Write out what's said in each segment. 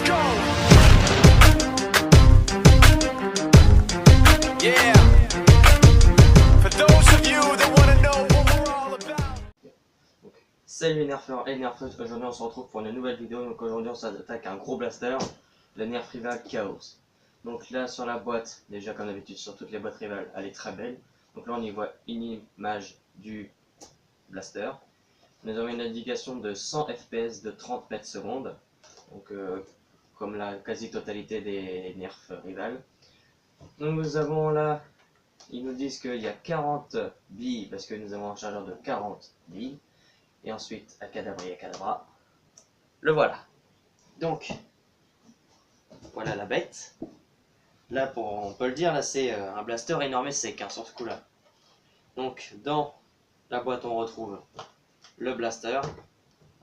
go. Yeah. For those of you that want to know what we're all about. Salut les nerfeurs et les nerfeuses, aujourd'hui on se retrouve pour une nouvelle vidéo. Donc aujourd'hui on s'attaque à un gros blaster, le Nerf Rival Chaos. Donc là sur la boîte, déjà comme d'habitude sur toutes les boîtes Rival, elle est très belle. Donc là on y voit une image du blaster. Nous avons une indication de 100 fps de 30 mètres secondes. Donc comme la quasi-totalité des Nerf Rival. Donc nous avons là, ils nous disent qu'il y a 40 billes parce que nous avons un chargeur de 40 billes. Et ensuite, à cadabra, le voilà. Donc, voilà la bête. Là, on peut le dire, là c'est un blaster énorme et sec hein, sur ce coup-là. Donc, dans la boîte, on retrouve le blaster,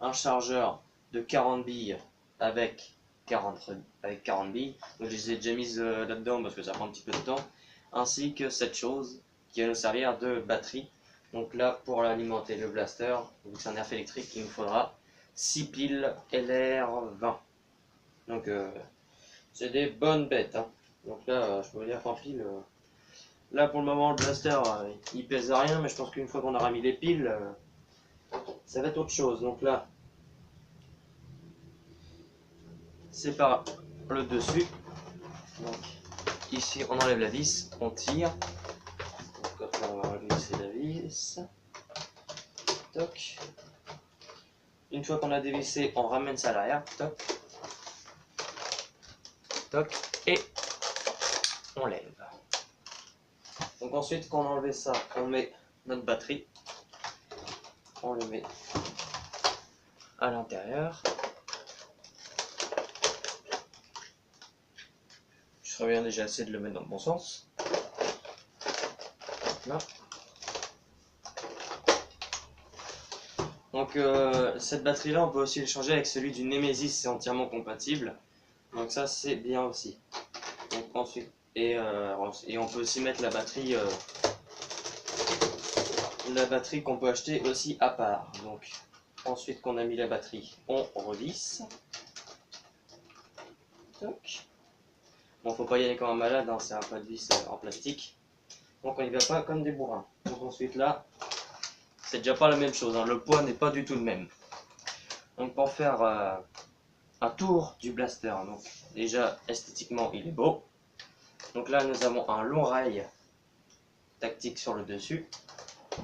un chargeur de 40 billes avec 40 billes. Donc, je les ai déjà mises là-dedans parce que ça prend un petit peu de temps. Ainsi que cette chose qui va nous servir de batterie. Donc là, pour alimenter le blaster, vu que c'est un nerf électrique, il nous faudra 6 piles LR20. Donc c'est des bonnes bêtes. Hein. Donc là, je peux vous dire qu'en pile, là pour le moment, le blaster, il pèse rien, mais je pense qu'une fois qu'on aura mis les piles, ça va être autre chose. Donc là, c'est par le dessus. Donc ici, on enlève la vis, on tire. Donc là, on va glisser la vis. Toc. Une fois qu'on a dévissé, on ramène ça à l'arrière. Toc. Toc. Et on lève. Donc ensuite, quand on a enlevé ça, on met notre batterie. On le met à l'intérieur. Je serais bien déjà assez de le mettre dans le bon sens. Là. Donc cette batterie là on peut aussi le changer avec celui du Nemesis, c'est entièrement compatible. Donc ça c'est bien aussi. Donc ensuite et on peut aussi mettre la batterie qu'on peut acheter aussi à part. Donc ensuite qu'on a mis la batterie, on revisse. Toc. Bon faut pas y aller comme un malade, hein, c'est un pas de vis en plastique. Donc on y va pas comme des bourrins. Donc ensuite là. C'est déjà pas la même chose, hein. Le poids n'est pas du tout le même. Donc pour faire un tour du blaster, donc déjà esthétiquement il est beau. Donc là nous avons un long rail tactique sur le dessus,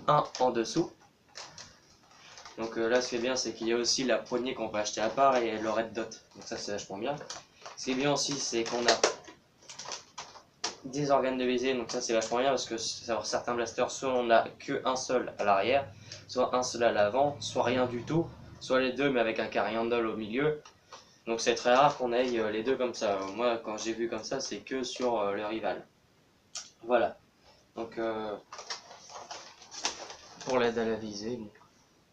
un en dessous. Donc là ce qui est bien c'est qu'il y a aussi la poignée qu'on peut acheter à part et le red dot. Donc ça c'est vachement bien. Ce qui est bien aussi c'est qu'on a des organes de visée, donc ça c'est vachement bien parce que sur certains blasters soit on a qu'un seul à l'arrière, soit un seul à l'avant, soit rien du tout, soit les deux mais avec un carry handle au milieu. Donc c'est très rare qu'on ait les deux comme ça. Moi quand j'ai vu comme ça c'est que sur le Rival. Voilà. Donc pour l'aide à la visée, bon,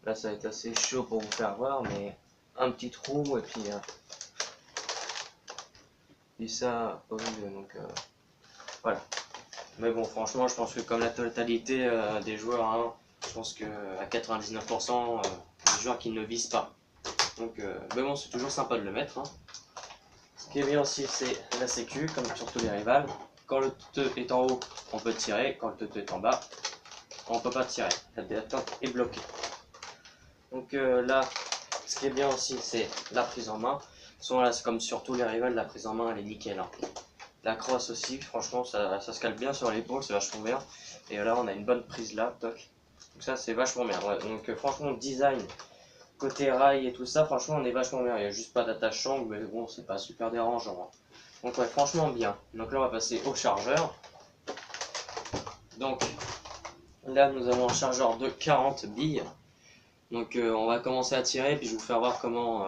là ça va être assez chaud pour vous faire voir, mais un petit trou et puis ça au milieu. Donc voilà. Mais bon, franchement, je pense que comme la totalité des joueurs, hein, je pense que à 99% des joueurs qui ne visent pas. Donc, mais bon, c'est toujours sympa de le mettre. Hein. Ce qui est bien aussi, c'est la sécu, comme sur tous les rivals. Quand le TE est en haut, on peut tirer. Quand le TE est en bas, on peut pas tirer. La détente est bloquée. Donc là, ce qui est bien aussi, c'est la prise en main. Souvent là, c'est comme sur tous les rivals, la prise en main, elle est nickel. Hein. La crosse aussi, franchement, ça se cale bien sur l'épaule, c'est vachement bien. Et là, on a une bonne prise là, toc. Donc ça, c'est vachement bien. Ouais. Donc franchement, design, côté rail et tout ça, franchement, on est vachement bien. Il n'y a juste pas d'attache sangle, mais bon, c'est pas super dérangeant. Hein. Donc ouais, franchement bien. Donc là, on va passer au chargeur. Donc là, nous avons un chargeur de 40 billes. Donc on va commencer à tirer, puis je vais vous faire voir comment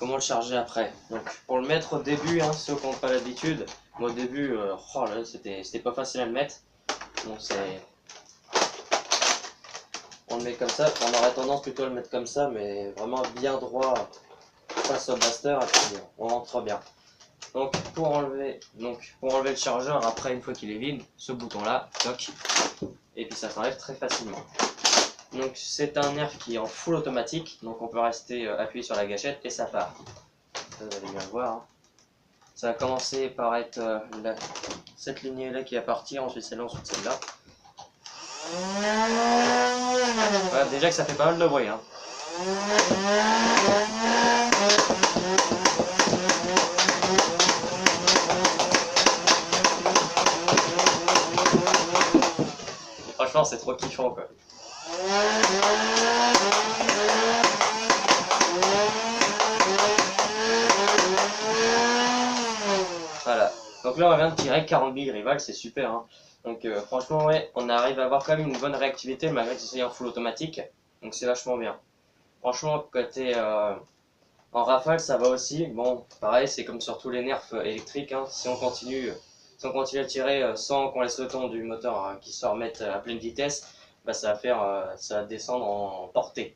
le charger après. Donc pour le mettre au début, hein, ceux qui n'ont pas l'habitude, moi au début, oh là, c'était pas facile à le mettre. Donc on le met comme ça, on aurait tendance plutôt à le mettre comme ça, mais vraiment bien droit face au blaster, et puis on rentre bien. Donc pour enlever le chargeur, après une fois qu'il est vide, ce bouton là, toc, et puis ça s'enlève très facilement. Donc c'est un nerf qui est en full automatique, donc on peut rester appuyé sur la gâchette et ça part. ça vous allez bien le voir. Hein. Ça va commencer par être cette lignée là qui va partir, ensuite celle-là, ensuite celle-là. Voilà, déjà que ça fait pas mal de bruit. Hein. Franchement, c'est trop kiffant quoi. Voilà. Donc là, on vient de tirer 40 billes rival, c'est super. Hein. Donc franchement, ouais, on arrive à avoir quand même une bonne réactivité malgré que ce soit en full automatique. Donc c'est vachement bien. Franchement, côté en rafale, ça va aussi. Bon, pareil, c'est comme sur tous les nerfs électriques. Hein. Si on continue à tirer sans qu'on laisse le temps du moteur qui se remette à pleine vitesse, bah, ça va descendre en portée.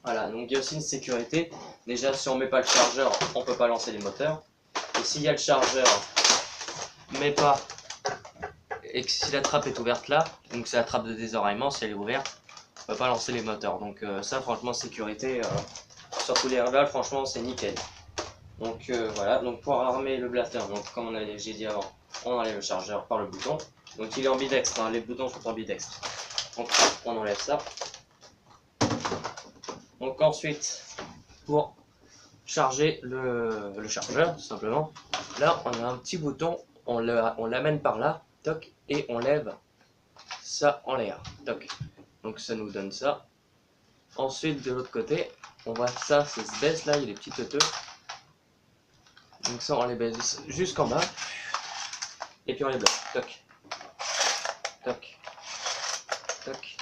Voilà, donc il y a aussi une sécurité. Déjà, si on met pas le chargeur, on peut pas lancer les moteurs. Et s'il y a le chargeur, mais pas, et que si la trappe est ouverte là, donc c'est la trappe de désoreillement, si elle est ouverte, on peut pas lancer les moteurs. Donc ça, franchement, sécurité, sur tous les rivals, franchement, c'est nickel. Donc voilà, donc pour armer le blaster, donc comme j'ai dit avant, on enlève le chargeur par le bouton. Donc il est ambidextre, hein, les boutons sont ambidextres. Donc on enlève ça. Donc ensuite, pour charger le chargeur, tout simplement, là on a un petit bouton, on l'amène par là, toc, et on lève ça en l'air, toc. Donc ça nous donne ça. Ensuite de l'autre côté, on voit ça se baisse là, il y a des petits teuteux. Donc ça on les baisse jusqu'en bas. Et puis on les bloque, toc, toc, toc.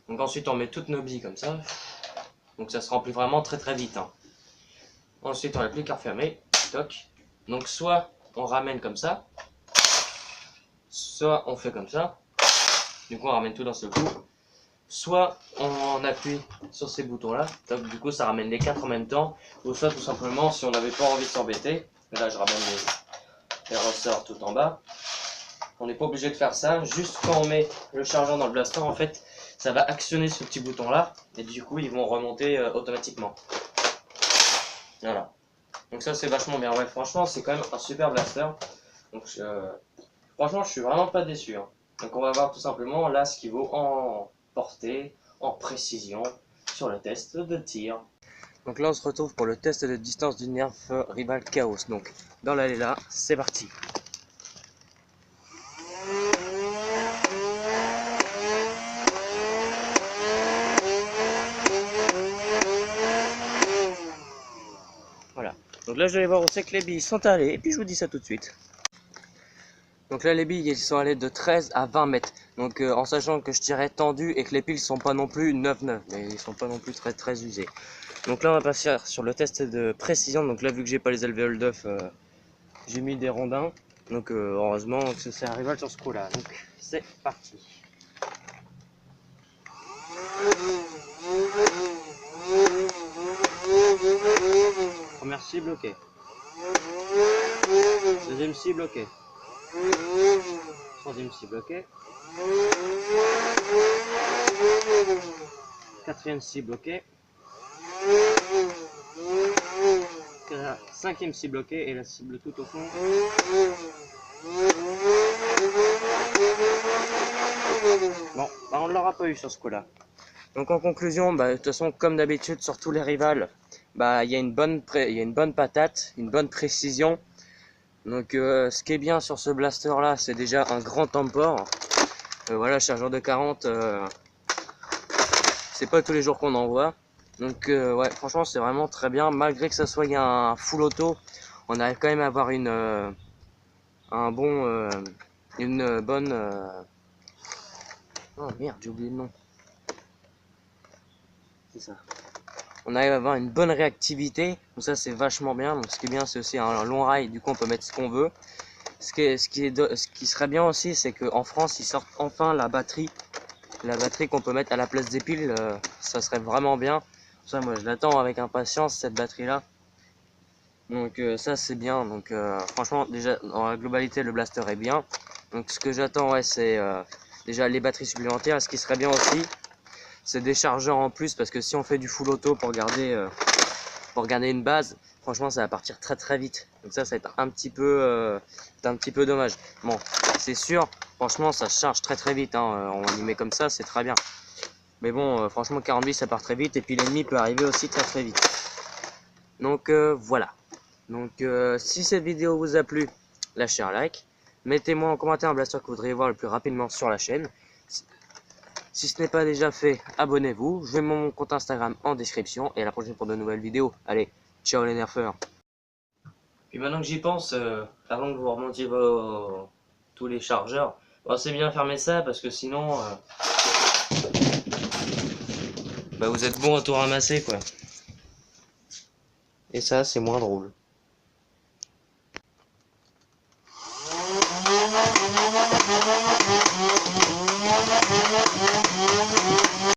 Donc ensuite on met toutes nos billes comme ça. Donc ça se remplit vraiment très très vite. Hein. Ensuite on n'a plus qu'à refermer, toc. Donc soit on ramène comme ça, soit on fait comme ça. Du coup on ramène tout d'un seul coup. Soit on appuie sur ces boutons là, toc, du coup ça ramène les 4 en même temps. Ou soit tout simplement si on n'avait pas envie de s'embêter, là je ramène les ressorts tout en bas. On n'est pas obligé de faire ça, juste quand on met le chargeur dans le blaster en fait, ça va actionner ce petit bouton là, et du coup ils vont remonter automatiquement. Voilà. Donc ça c'est vachement bien, ouais franchement c'est quand même un super blaster. Donc franchement je suis vraiment pas déçu. Hein. Donc on va voir tout simplement là ce qu'il vaut en portée, en précision, sur le test de tir. Donc là on se retrouve pour le test de distance du Nerf Rival Chaos. Donc dans l'allée là, c'est parti. Voilà. Donc là je vais voir où c'est que les billes sont allées et puis je vous dis ça tout de suite. Donc là les billes elles sont allées de 13 à 20 mètres. Donc en sachant que je tirais tendu et que les piles sont pas non plus 9-9. Mais ils sont pas non plus très très usés. Donc là on va passer sur le test de précision. Donc là vu que j'ai pas les alvéoles d'œuf, j'ai mis des rondins. Donc heureusement que c'est un rival sur ce coup là. Donc c'est parti. Première cible ok. Deuxième cible ok. Troisième cible ok. Quatrième cible ok. Cinquième cible ok et la cible tout au fond. Bon, bah on ne l'aura pas eu sur ce coup là. Donc en conclusion, bah, de toute façon comme d'habitude sur tous les rivals, bah, il y a une bonne patate, une bonne précision. Donc ce qui est bien sur ce blaster là, c'est déjà un grand tempor. Voilà, chargeur de 40, c'est pas tous les jours qu'on en voit. Donc ouais, franchement c'est vraiment très bien. Malgré que ça soit un full auto, on arrive quand même à avoir une bonne... Oh merde, j'ai oublié le nom. C'est ça. On arrive à avoir une bonne réactivité, donc ça c'est vachement bien. Donc ce qui est bien, c'est aussi un long rail, du coup on peut mettre ce qu'on veut. Ce qui serait bien aussi, c'est qu'en France ils sortent enfin la batterie qu'on peut mettre à la place des piles. Ça serait vraiment bien. Ça moi je l'attends avec impatience cette batterie là. Donc ça c'est bien. Donc franchement déjà dans la globalité le blaster est bien. Donc ce que j'attends ouais, c'est déjà les batteries supplémentaires. Ce qui serait bien aussi, c'est des chargeurs en plus, parce que si on fait du full auto pour garder pour garder une base, franchement ça va partir très vite. Donc ça va être un petit peu dommage. Bon, c'est sûr, franchement ça se charge très vite, hein. On y met comme ça, c'est très bien. Mais bon, franchement 40 vies ça part très vite, et puis l'ennemi peut arriver aussi très vite. Donc voilà. Donc si cette vidéo vous a plu, lâchez un like. Mettez-moi en commentaire un blaster que vous voudriez voir le plus rapidement sur la chaîne. Si ce n'est pas déjà fait, abonnez-vous. Je mets mon compte Instagram en description. Et à la prochaine pour de nouvelles vidéos. Allez, ciao les nerfeurs. Puis maintenant que j'y pense, avant que vous remontiez tous les chargeurs, c'est bien fermer ça parce que sinon, vous êtes bon à tout ramasser quoi. Et ça, c'est moins drôle.